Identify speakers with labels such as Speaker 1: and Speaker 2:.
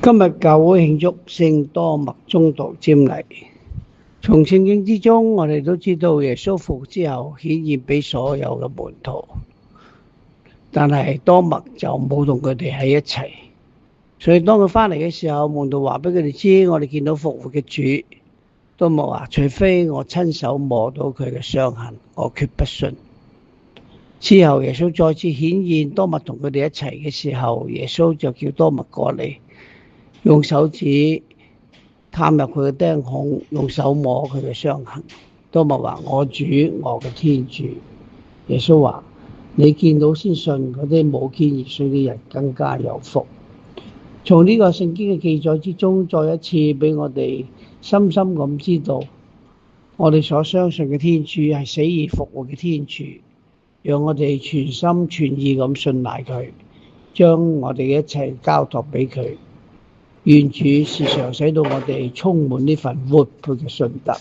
Speaker 1: 今日教會慶祝聖多默宗徒瞻禮。從聖經之中，我哋都知道耶穌復活之後顯現俾所有嘅門徒，但係多默就冇同佢哋喺一齊。所以當佢翻嚟嘅時候，門徒話俾佢哋知，我哋見到復活嘅主。多默話：除非我親手摸到佢嘅傷痕，我決不信。之後耶穌再次顯現，多默同佢哋一齊嘅時候，耶穌就叫多默過嚟，用手指探入佢嘅釘孔，用手摸佢嘅傷痕。多默話：我主，我嘅天主。耶穌話：你見到先信，嗰啲冇見而信嘅人更加有福。從呢個聖經嘅記載之中，再一次俾我哋深深咁知道，我哋所相信嘅天主係死而復活嘅天主，讓我哋全心全意咁信賴佢，將我哋嘅一切交託俾佢。願主時常使到我哋充滿呢份活潑嘅信德。